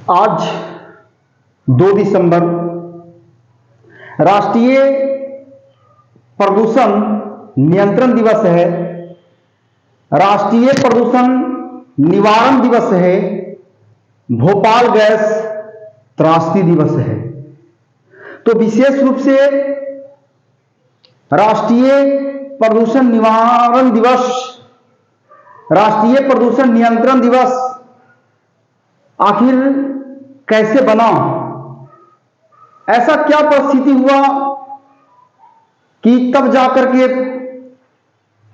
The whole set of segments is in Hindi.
आज 2 दिसंबर राष्ट्रीय प्रदूषण नियंत्रण दिवस है, राष्ट्रीय प्रदूषण निवारण दिवस है, भोपाल गैस त्रासदी दिवस है। तो विशेष रूप से राष्ट्रीय प्रदूषण निवारण दिवस, राष्ट्रीय प्रदूषण नियंत्रण दिवस आखिर कैसे बना? ऐसा क्या परिस्थिति हुआ कि तब जाकर के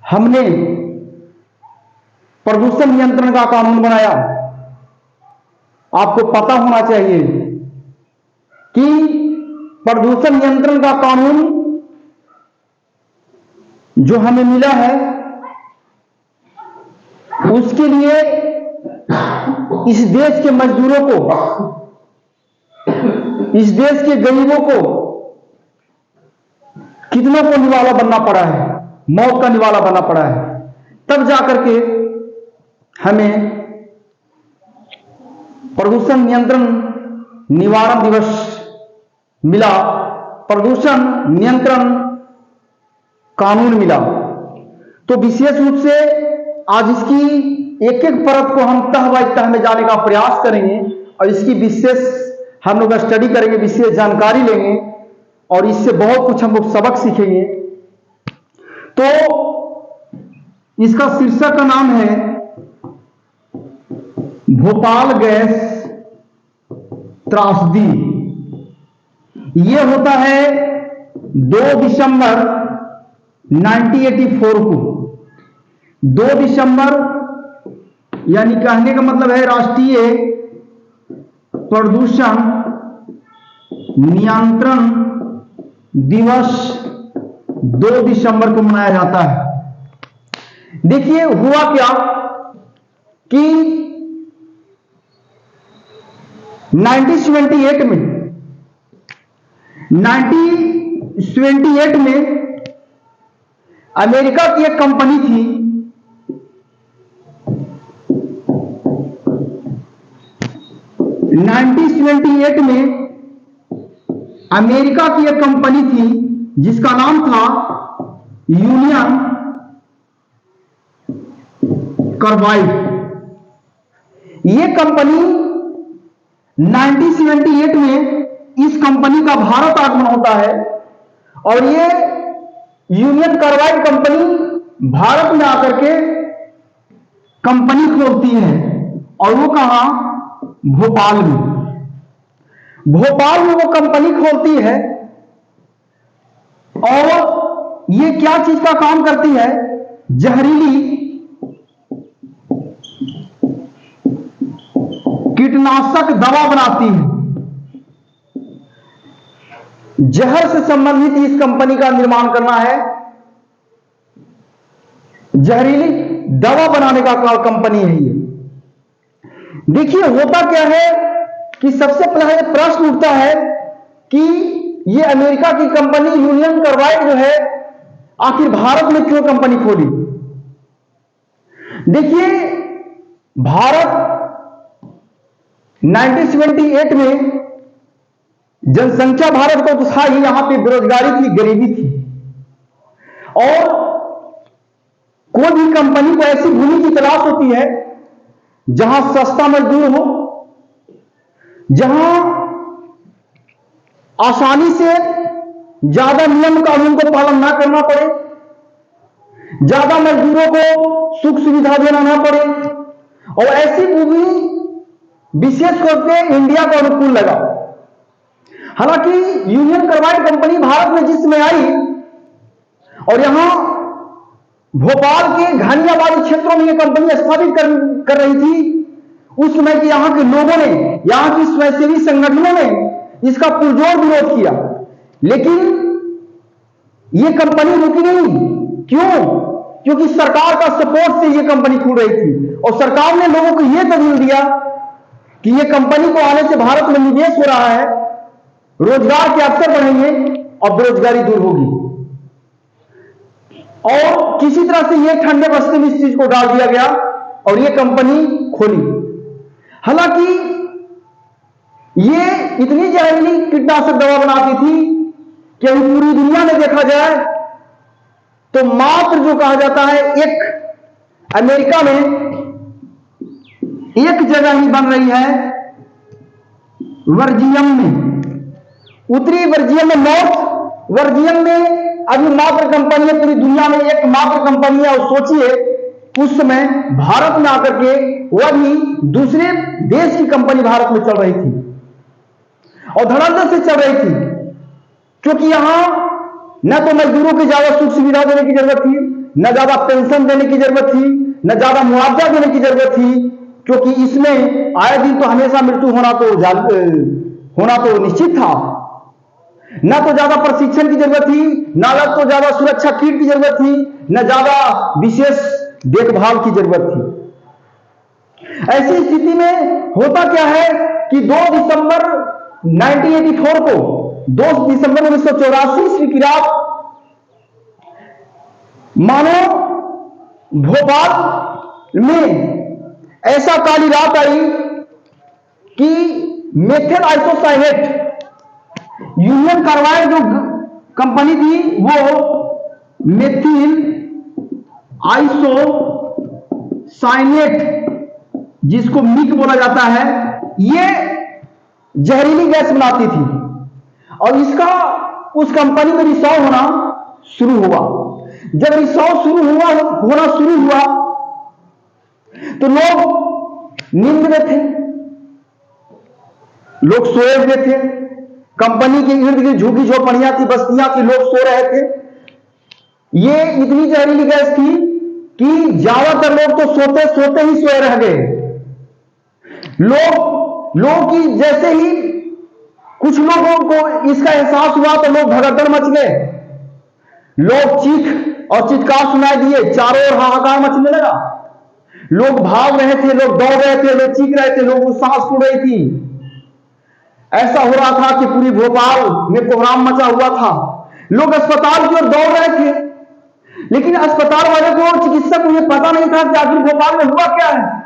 हमने प्रदूषण नियंत्रण का कानून बनाया? आपको पता होना चाहिए कि प्रदूषण नियंत्रण का कानून जो हमें मिला है, उसके लिए इस देश के मजदूरों को, इस देश के गरीबों को कितनों को निवाला बनना पड़ा है, मौत का निवाला बनना पड़ा है। तब जाकर के हमें प्रदूषण नियंत्रण निवारण दिवस मिला, प्रदूषण नियंत्रण कानून मिला। तो विशेष रूप से आज इसकी एक एक परत को हम तह बाय तह में जाने का प्रयास करेंगे और इसकी विशेष हम लोग स्टडी करेंगे, विशेष जानकारी लेंगे और इससे बहुत कुछ हम लोग सबक सीखेंगे। तो इसका शीर्षक का नाम है भोपाल गैस त्रासदी। यह होता है 2 दिसंबर 1984 को। 2 दिसंबर यानी कहने का मतलब है राष्ट्रीय प्रदूषण नियंत्रण दिवस 2 दिसंबर को मनाया जाता है। देखिए हुआ क्या कि 1978 में अमेरिका की एक कंपनी थी, में अमेरिका की एक कंपनी थी जिसका नाम था यूनियन कार्बाइड। यह कंपनी 1978 में इस कंपनी का भारत आगमन होता है और यह यूनियन कार्बाइड कंपनी भारत में आकर के कंपनी खोलती है और वो कहां? भोपाल में। भोपाल में वो कंपनी खोलती है और ये क्या चीज का काम करती है? जहरीली कीटनाशक दवा बनाती है। जहर से संबंधित इस कंपनी का निर्माण करना है, जहरीली दवा बनाने का कंपनी है ये। देखिए होता क्या है कि सबसे पहले प्रश्न उठता है कि ये अमेरिका की कंपनी यूनियन कार्बाइड जो है आखिर भारत में क्यों कंपनी खोली? देखिए भारत 1978 में जनसंख्या भारत को तो था ही, यहां पे बेरोजगारी थी, गरीबी थी और कोई भी कंपनी को ऐसी भूमि की तलाश होती है जहां सस्ता मजदूर हो, जहां आसानी से ज्यादा नियम कानून को पालन ना करना पड़े, ज्यादा मजदूरों को सुख सुविधा देना ना पड़े और ऐसी भूमि विशेष करके इंडिया को अनुकूल लगा। हालांकि यूनियन कार्बाइड कंपनी भारत में जिस समय आई और यहां भोपाल के घनी आबादी क्षेत्रों में यह कंपनी स्थापित कर रही थी, उस समय के यहां के लोगों ने, यहां की स्वयंसेवी संगठनों ने इसका पुरजोर विरोध किया, लेकिन यह कंपनी रुकी नहीं। क्यों? क्योंकि सरकार का सपोर्ट से यह कंपनी खुल रही थी और सरकार ने लोगों को यह दलील दिया कि यह कंपनी को आने से भारत में निवेश हो रहा है, रोजगार के अवसर बढ़ेंगे और बेरोजगारी दूर होगी और किसी तरह से यह ठंडे बस्ते में इस चीज को डाल दिया गया और यह कंपनी खोली। हालांकि ये इतनी जहरीली कीटनाशक दवा बनाती थी कि अभी पूरी दुनिया में देखा जाए तो मात्र जो कहा जाता है एक अमेरिका में एक जगह ही बन रही है, वर्जियम में, उत्तरी वर्जियम में, नॉर्थ वर्जियम में अभी मात्र कंपनी है, पूरी दुनिया में एक मात्र कंपनी है। और सोचिए उस समय भारत में आकर के वह भी दूसरे देश की कंपनी भारत में चल रही थी और धड़ाधड़ से चल रही थी, क्योंकि यहां न तो मजदूरों की ज्यादा सुख सुविधा देने की जरूरत थी, न ज्यादा पेंशन देने की जरूरत थी, न ज्यादा मुआवजा देने की जरूरत थी, क्योंकि इसमें आए दिन तो हमेशा मृत्यु होना तो निश्चित था। न तो ज्यादा प्रशिक्षण की जरूरत थी, न तो ज्यादा सुरक्षा किट की जरूरत थी, न ज्यादा विशेष देखभाल की जरूरत थी। ऐसी स्थिति में होता क्या है कि 2 दिसंबर 1984 को 2 दिसंबर 1984 ईस्वी की रात मानो भोपाल में ऐसा काली रात आई कि मेथिल आइसोसाइनेट यूनियन कार्बाइड जो कंपनी थी वो मेथिल आइसोसाइनेट जिसको मिक बोला जाता है, ये जहरीली गैस बनाती थी और इसका उस कंपनी में रिसाव होना शुरू हुआ। जब रिसाव होना शुरू हुआ तो लोग नींद में थे, लोग सोए हुए थे, कंपनी के इर्द गिर्द झुग्गी झोपड़ियां थी, बस्तियां थी, लोग सो रहे थे। ये इतनी जहरीली गैस थी कि ज्यादातर लोग तो सोते सोते ही सोए रह गए। लोग की जैसे ही कुछ लोगों को इसका एहसास हुआ तो लोग भगदड़ मच गए, लोग चीख और चित्कार सुनाई दिए, चारों ओर हाहाकार मचने लगा, लोग भाग रहे थे, लोग दौड़ रहे थे, लोग चीख रहे थे, लोग सांस फूल रही थी। ऐसा हो रहा था कि पूरी भोपाल में कोहराम मचा हुआ था। लोग अस्पताल की ओर दौड़ रहे थे, लेकिन अस्पताल वाले को, चिकित्सक को यह पता नहीं था कि आखिर भोपाल में हुआ क्या है,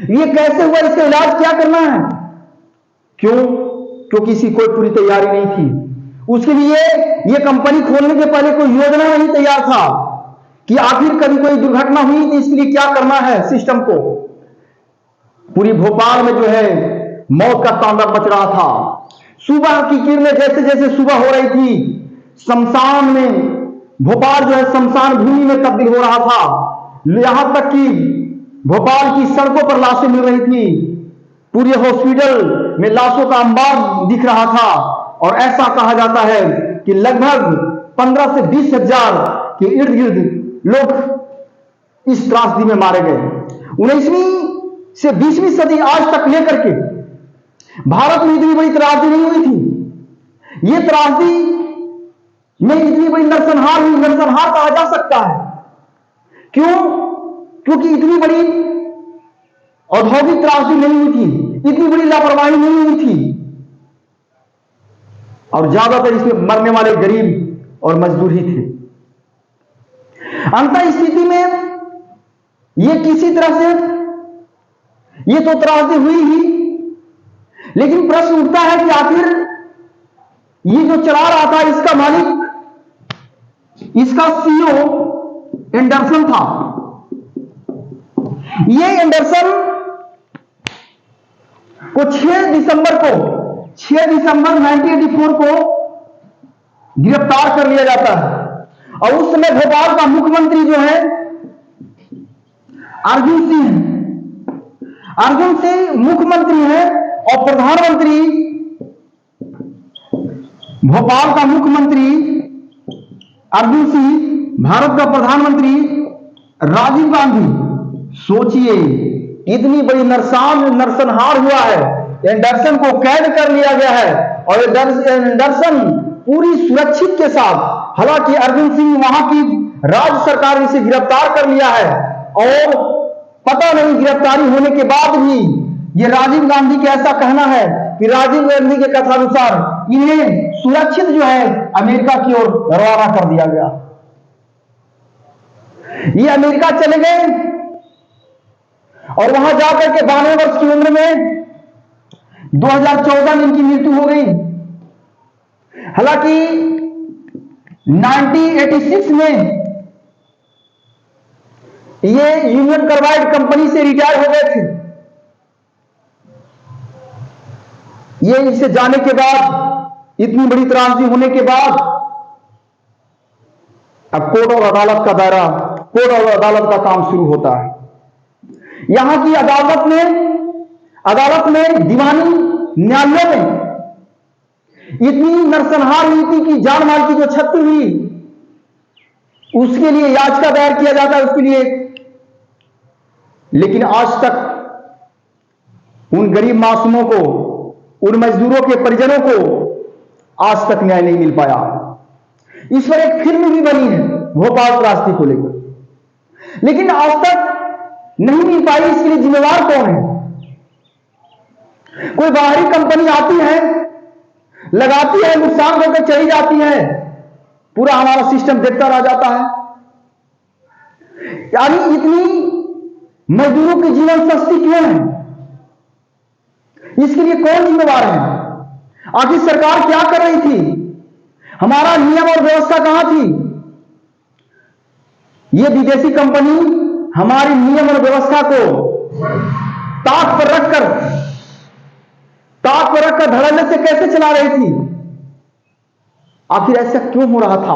ये कैसे हुआ, इसका इलाज क्या करना है। क्यों? क्योंकि इसकी कोई पूरी तैयारी नहीं थी। उसके लिए यह कंपनी खोलने के पहले कोई योजना नहीं तैयार था कि आखिर कभी कोई दुर्घटना हुई तो इसके लिए क्या करना है सिस्टम को। पूरी भोपाल में जो है मौत का तांडव मच रहा था। सुबह की किरणें जैसे जैसे सुबह हो रही थी, शमशान में, भोपाल जो है शमशान भूमि में तब्दील हो रहा था। यहां तक कि भोपाल की सड़कों पर लाशें मिल रही थी, पूरे हॉस्पिटल में लाशों का अंबार दिख रहा था। और ऐसा कहा जाता है कि लगभग 15 से 20 हजार के इर्द गिर्द लोग इस त्रासदी में मारे गए। 19वीं से 20वीं सदी आज तक लेकर के भारत में इतनी बड़ी त्रासदी नहीं हुई थी। यह त्रासदी में इतनी बड़ी नरसंहार हुई, नरसंहार कहा जा सकता है। क्यों? क्योंकि इतनी बड़ी औद्योगिक त्रासदी नहीं हुई थी, इतनी बड़ी लापरवाही नहीं हुई थी, और ज्यादातर इसमें मरने वाले गरीब और मजदूर ही थे। अंतः स्थिति में यह किसी तरह से यह तो त्रासदी हुई ही, लेकिन प्रश्न उठता है कि आखिर ये जो चला रहा था इसका मालिक, इसका सीईओ एंडरसन था। ये एंडरसन को 6 दिसंबर 1984 को गिरफ्तार कर लिया जाता है। और उस समय भोपाल का मुख्यमंत्री जो है अर्जुन सिंह मुख्यमंत्री है, और प्रधानमंत्री, भोपाल का मुख्यमंत्री अर्जुन सिंह, भारत का प्रधानमंत्री राजीव गांधी। सोचिए इतनी बड़ी नरसंहार हुआ है, एंडरसन को कैद कर लिया गया है, और एंडरसन पूरी सुरक्षित के साथ, हालांकि अर्जुन सिंह वहां की राज्य सरकार ने इसे गिरफ्तार कर लिया है, और पता नहीं गिरफ्तारी होने के बाद भी ये राजीव गांधी का ऐसा कहना है कि राजीव गांधी के कथानुसार इन्हें सुरक्षित जो है अमेरिका की ओर रवाना कर दिया गया। ये अमेरिका चले गए और वहां जाकर के 92 वर्ष की उम्र में 2014 में इनकी मृत्यु हो गई। हालांकि 1986 में ये यूनियन कार्बाइड कंपनी से रिटायर हो गए थे। ये इसे जाने के बाद, इतनी बड़ी त्रासदी होने के बाद, अब कोर्ट और अदालत का दायरा, कोर्ट और अदालत का काम शुरू होता है। यहां की अदालत में दीवानी न्यायालयों में इतनी नरसंहार हुई थी कि जान माल की जो क्षति हुई उसके लिए याचिका दायर किया जाता है उसके लिए, लेकिन आज तक उन गरीब मासूमों को, उन मजदूरों के परिजनों को आज तक न्याय नहीं मिल पाया। इस पर एक फिल्म भी बनी है भोपाल त्रासदी को लेकर, लेकिन आज तक नहीं मिल पाई। इसके लिए जिम्मेवार कौन है? कोई बाहरी कंपनी आती है, लगाती है, नुकसान होकर चली जाती है, पूरा हमारा सिस्टम देखता रह जाता है। यानी इतनी मजदूरों की जीवन सस्ती क्यों है? इसके लिए कौन जिम्मेवार है? आखिर सरकार क्या कर रही थी? हमारा नियम और व्यवस्था कहां थी? यह विदेशी कंपनी हमारी नियम और व्यवस्था को ताक पर रखकर धड़ल्ले से कैसे चला रही थी? आखिर ऐसा क्यों हो रहा था?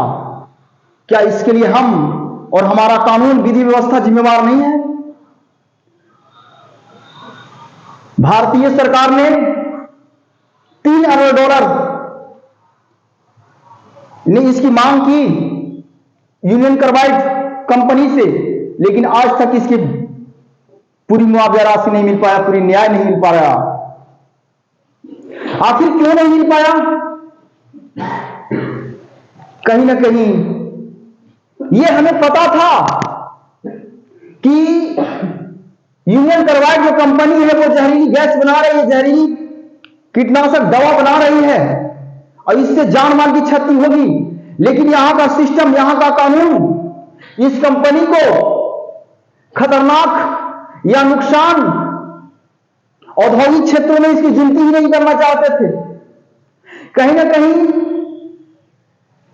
क्या इसके लिए हम और हमारा कानून विधि व्यवस्था जिम्मेवार नहीं है? भारतीय सरकार ने $3 अरब ने इसकी मांग की यूनियन कार्बाइड कंपनी से, लेकिन आज तक इसकी पूरी मुआवजा राशि नहीं मिल पाया, पूरी न्याय नहीं मिल पाया। आखिर क्यों नहीं मिल पाया? कहीं ना कहीं यह हमें पता था कि यूनियन कार्बाइड जो कंपनी है वो जहरीली गैस बना रही है, जहरीली कीटनाशक दवा बना रही है और इससे जान माल की क्षति होगी। लेकिन यहां का सिस्टम, यहां का कानून इस कंपनी को खतरनाक या नुकसान औद्योगिक क्षेत्रों में इसकी गिनती ही नहीं करना चाहते थे। कहीं ना कहीं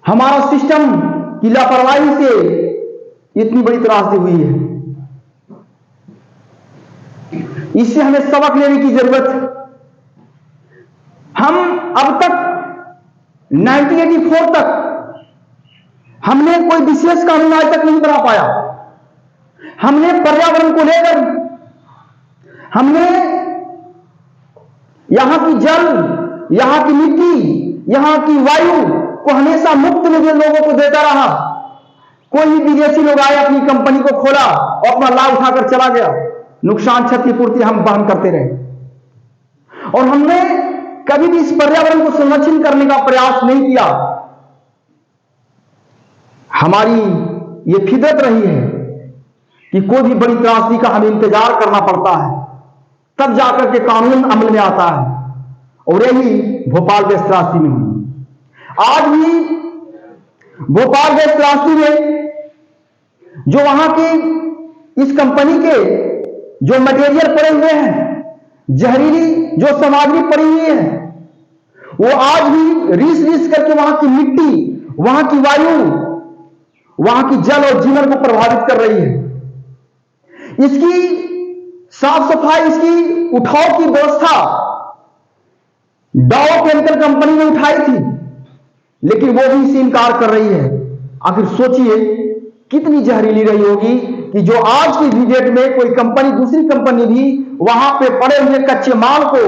हमारा सिस्टम की लापरवाही से इतनी बड़ी त्रासदी हुई है। इससे हमें सबक लेने की जरूरत है। हम अब तक 1984 तक हमने कोई विशेष कानून आज तक नहीं बना पाया। हमने पर्यावरण को लेकर, हमने यहां की जल, यहां की मिट्टी, यहां की वायु को हमेशा मुफ्त में लोगों को देता रहा। कोई भी विदेशी लोग आए, अपनी कंपनी को खोला और अपना लाभ उठाकर चला गया, नुकसान क्षतिपूर्ति हम वहन करते रहे और हमने कभी भी इस पर्यावरण को संरक्षित करने का प्रयास नहीं किया। हमारी ये फितरत रही है कि कोई भी बड़ी त्रासदी का हमें इंतजार करना पड़ता है, तब जाकर के कानून अमल में आता है, और यही भोपाल गैस त्रासदी में हुई। आज भी भोपाल गैस त्रासदी में जो वहां की इस कंपनी के जो मटेरियल पड़े हुए हैं, जहरीली जो सामग्री पड़ी हुई है, वो आज भी रीस करके वहां की मिट्टी, वहां की वायु, वहां की जल और जीवन को प्रभावित कर रही है। इसकी साफ सफाई, इसकी उठाव की व्यवस्था डाव केमिकल कंपनी ने उठाई थी, लेकिन वो भी इससे इनकार कर रही है। आखिर सोचिए कितनी जहरीली रही होगी कि जो आज की डेट में कोई कंपनी, दूसरी कंपनी भी वहां पे पड़े हुए कच्चे माल को,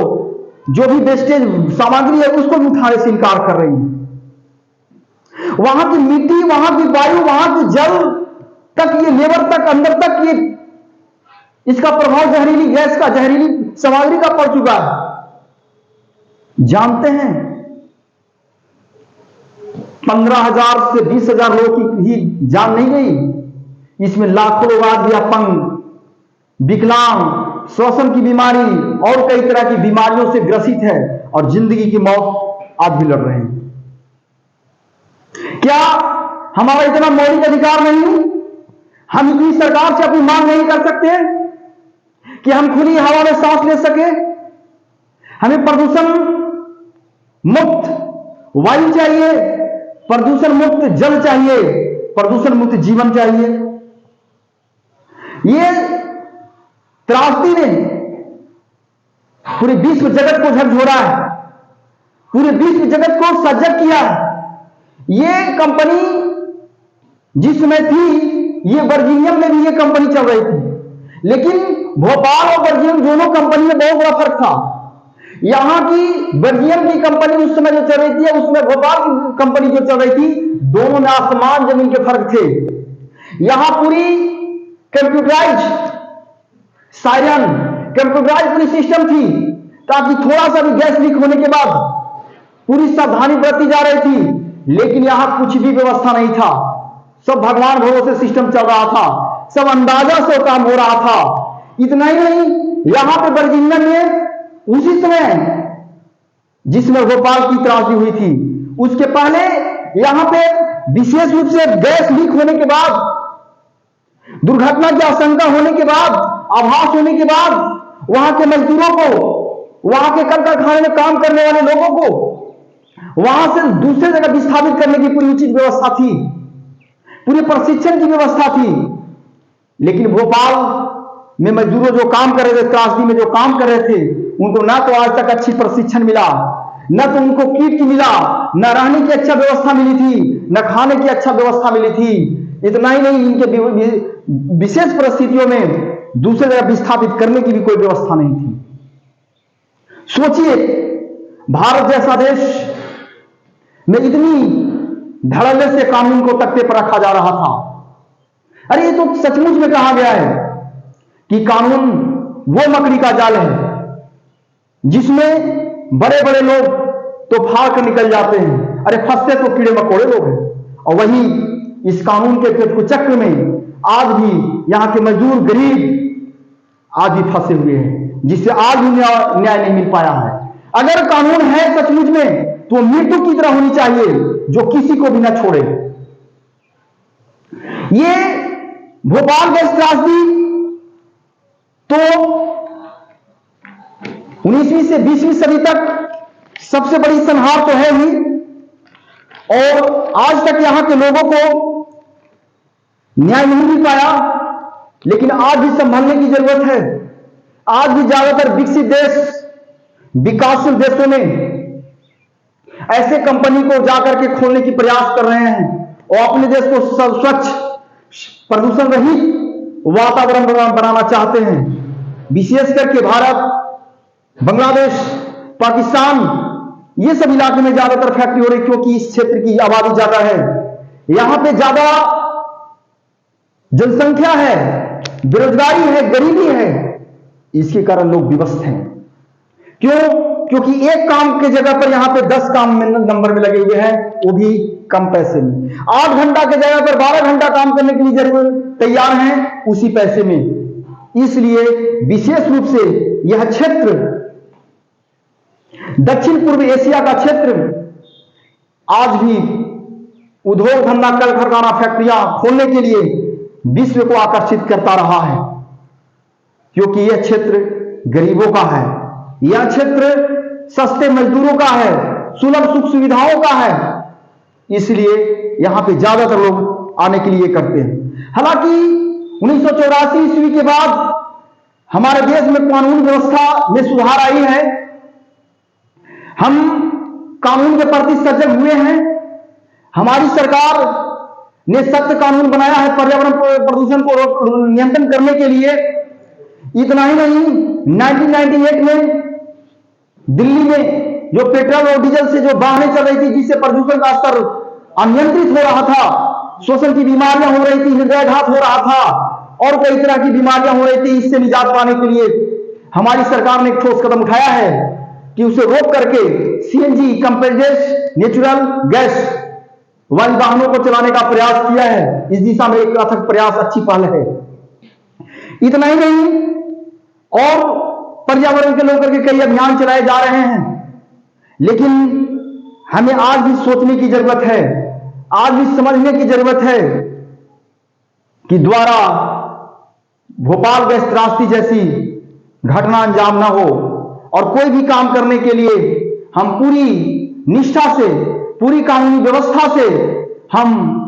जो भी वेस्टेज सामग्री है, उसको भी उठाने से इनकार कर रही है। वहां की मिट्टी, वहां की वायु, वहां की जल तक, ये लेबर तक, अंदर तक ये इसका प्रभाव जहरीली गैस का, जहरीली सामग्री का पड़ चुका है। जानते हैं 15,000 से 20,000 लोगों की ही जान नहीं गई, इसमें लाखों लोग आज भी अपंग, विकलांग, श्वसन की बीमारी और कई तरह की बीमारियों से ग्रसित है और जिंदगी की मौत आज भी लड़ रहे हैं। क्या हमारा इतना मौलिक अधिकार नहीं? हम इतनी सरकार से अपनी मांग नहीं कर सकते कि हम खुली हवा में सांस ले सके? हमें प्रदूषण मुक्त वायु चाहिए, प्रदूषण मुक्त जल चाहिए, प्रदूषण मुक्त जीवन चाहिए। ये त्रासदी ने पूरे विश्व जगत को झकझोरा है, पूरे विश्व जगत को सजग किया है। ये कंपनी जिसमें थी, ये वर्जीनियम में भी ये कंपनी चल रही थी, लेकिन भोपाल और वर्जीनियम दोनों कंपनी में बहुत बड़ा फर्क था। यहां की वर्जीनियम की कंपनी उस समय जो चल रही थी, उसमें भोपाल की कंपनी जो चल रही थी, दोनों में आसमान जमीन के फर्क थे। यहां पूरी कंप्यूटराइज सायरन, कंप्यूटराइज पूरी सिस्टम थी, ताकि थोड़ा सा भी गैस लीक होने के बाद पूरी सावधानी बरती जा रही थी। लेकिन यहां कुछ भी व्यवस्था नहीं था, सब भगवान भरोसे सिस्टम चल रहा था, सब अंदाजा से काम हो रहा था। इतना ही नहीं, यहां पे वर्जीनिया में उसी समय जिसमें भोपाल की त्रासदी हुई थी, उसके पहले यहां पे विशेष रूप से गैस लीक होने के बाद, दुर्घटना की आशंका होने के बाद, आभास होने के बाद, वहां के मजदूरों को, वहां के कल कारखाने में काम करने वाले लोगों को वहां से दूसरे जगह विस्थापित करने की पूरी उचित व्यवस्था थी, पूरी प्रशिक्षण की व्यवस्था थी। लेकिन भोपाल में मजदूरों जो काम कर रहे थे, त्रासदी में जो काम कर रहे थे, उनको ना तो आज तक अच्छी प्रशिक्षण मिला, न तो उनको किट मिला, न रहने की अच्छा व्यवस्था मिली थी, न खाने की अच्छा व्यवस्था मिली थी। इतना ही नहीं, इनके विशेष परिस्थितियों में दूसरे जगह विस्थापित करने की भी कोई व्यवस्था नहीं थी। सोचिए, भारत जैसा देश में इतनी धड़ल्ले से कानून को तख्ते पर रखा जा रहा था। अरे ये तो सचमुच में कहा गया है कि कानून वो मकड़ी का जाल है जिसमें बड़े बड़े लोग तो फाड़ कर निकल जाते हैं, अरे फंसते तो कीड़े मकोड़े लोग हैं। और वही इस कानून के चक्र में आज भी यहां के मजदूर गरीब आज भी फंसे हुए हैं, जिससे आज भी न्याय नहीं मिल पाया है। अगर कानून है सचमुच में तो मृत्यु की तरह होनी चाहिए, जो किसी को भी न छोड़े। ये भोपाल गैस त्रासदी तो 19वीं से 20वीं सदी तक सबसे बड़ी संहार तो है ही, और आज तक यहां के लोगों को न्याय नहीं मिल पाया। लेकिन आज भी संभलने की जरूरत है। आज भी ज्यादातर विकसित देश, विकासशील देशों में ऐसे कंपनी को जाकर के खोलने की प्रयास कर रहे हैं और अपने देश को स्वच्छ, प्रदूषण रहित वातावरण बनाना चाहते हैं। विशेष करके भारत, बांग्लादेश, पाकिस्तान, ये सब इलाके में ज्यादातर फैक्ट्री हो रही, क्योंकि इस क्षेत्र की आबादी ज्यादा है, यहां पे ज्यादा जनसंख्या है, बेरोजगारी है, गरीबी है। इसके कारण लोग विवश हैं। क्यों? क्योंकि एक काम के जगह पर यहां पे 10 काम में नंबर में लगे हुए हैं, वो भी कम पैसे में। 8 घंटा के जगह पर 12 घंटा काम करने के लिए जरूर तैयार हैं, उसी पैसे में। इसलिए विशेष रूप से यह क्षेत्र, दक्षिण पूर्व एशिया का क्षेत्र, आज भी उद्योग धंधा, कल कारखाना, फैक्ट्रियां खोलने के लिए विश्व को आकर्षित करता रहा है, क्योंकि यह क्षेत्र गरीबों का है, यह क्षेत्र सस्ते मजदूरों का है, सुलभ सुख सुविधाओं का है। इसलिए यहां पे ज्यादातर लोग आने के लिए करते हैं। हालांकि 1984 ईस्वी के बाद हमारे देश में कानून व्यवस्था में सुधार आई है, हम कानून के प्रति सजग हुए हैं। हमारी सरकार ने सख्त कानून बनाया है पर्यावरण प्रदूषण को नियंत्रण करने के लिए। इतना ही नहीं, 1998 में दिल्ली में जो पेट्रोल और डीजल से जो वाहनें चल रही थी, जिससे प्रदूषण का स्तर अनियंत्रित हो रहा था, श्वसन की बीमारियां हो रही थी, हृदयाघात हो रहा था और कई तरह की बीमारियां हो रही थी, इससे निजात पाने के लिए हमारी सरकार ने एक ठोस कदम उठाया है कि उसे रोक करके सीएनजी, कंप्रेस्ड नेचुरल गैस वाली वाहनों को चलाने का प्रयास किया है। इस दिशा में एक अथक प्रयास, अच्छी पहल है। इतना ही नहीं, और पर्यावरण के लेकर के कई अभियान चलाए जा रहे हैं। लेकिन हमें आज भी सोचने की जरूरत है, आज भी समझने की जरूरत है कि द्वारा भोपाल गैस त्रासदी जैसी घटना अंजाम ना हो और कोई भी काम करने के लिए हम पूरी निष्ठा से, पूरी कानूनी व्यवस्था से हम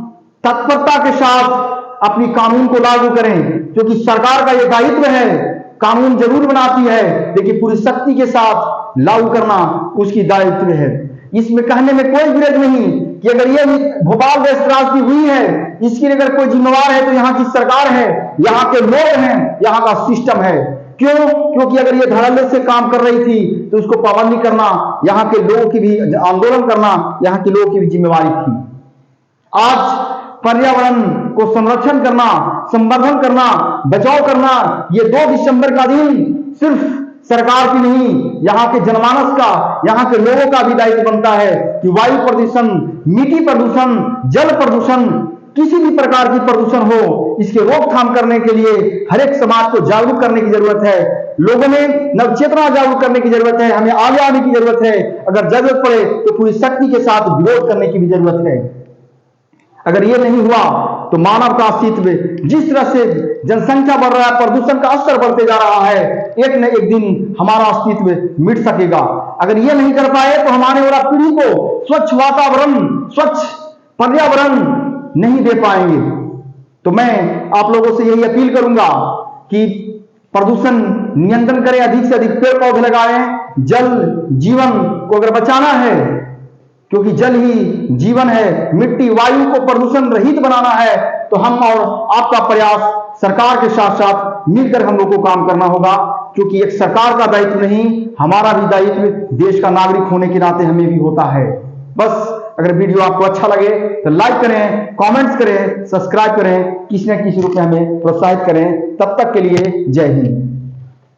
तत्परता के साथ अपनी कानून को लागू करें, क्योंकि सरकार का यह दायित्व है। कानून जरूर बनाती है, लेकिन पूरी शक्ति के साथ लागू करना उसकी दायित्व है। इसमें कहने में कोई विरोध नहीं कि अगर ये भोपाल गैस त्रासदी हुई है, इसके लिए अगर कोई जिम्मेवार है तो यहाँ की सरकार है, यहाँ के लोग हैं, यहाँ का सिस्टम है। क्यों? क्योंकि अगर ये धड़ल्ले से काम कर रही थी तो उसको पाबंदी करना, यहाँ के लोगों की भी आंदोलन करना, यहाँ के लोगों की भी जिम्मेवारी थी। आज पर्यावरण को संरक्षण करना, संवर्धन करना, बचाव करना, ये 2 दिसंबर का दिन सिर्फ सरकार की नहीं, यहाँ के जनमानस का, यहाँ के लोगों का भी दायित्व बनता है कि वायु प्रदूषण, मिट्टी प्रदूषण, जल प्रदूषण, किसी भी प्रकार की प्रदूषण हो, इसके रोकथाम करने के लिए हर एक समाज को जागरूक करने की जरूरत है। लोगों में नवचेतना जागरूक करने की जरूरत है। हमें आगे आने की जरूरत है। अगर जरूरत पड़े तो पूरी शक्ति के साथ विरोध करने की भी जरूरत है। अगर ये नहीं हुआ तो मानव का अस्तित्व, जिस तरह से जनसंख्या बढ़ रहा है, प्रदूषण का स्तर बढ़ते जा रहा है, एक न एक दिन हमारा अस्तित्व मिट सकेगा। अगर ये नहीं कर पाए तो हमारे वाला पीढ़ी को स्वच्छ वातावरण, स्वच्छ पर्यावरण नहीं दे पाएंगे। तो मैं आप लोगों से यही अपील करूंगा कि प्रदूषण नियंत्रण करें, अधिक से अधिक पेड़ पौधे लगाएं। जल जीवन को अगर बचाना है, क्योंकि जल ही जीवन है, मिट्टी वायु को प्रदूषण रहित बनाना है, तो हम और आपका प्रयास सरकार के साथ साथ मिलकर हम लोग को काम करना होगा। क्योंकि एक सरकार का दायित्व नहीं, हमारा भी दायित्व देश का नागरिक होने के नाते हमें भी होता है। बस अगर वीडियो आपको अच्छा लगे तो लाइक करें, कमेंट्स करें, सब्सक्राइब करें, किसी न किसी रूप में हमें प्रोत्साहित करें। तब तक के लिए जय हिंद।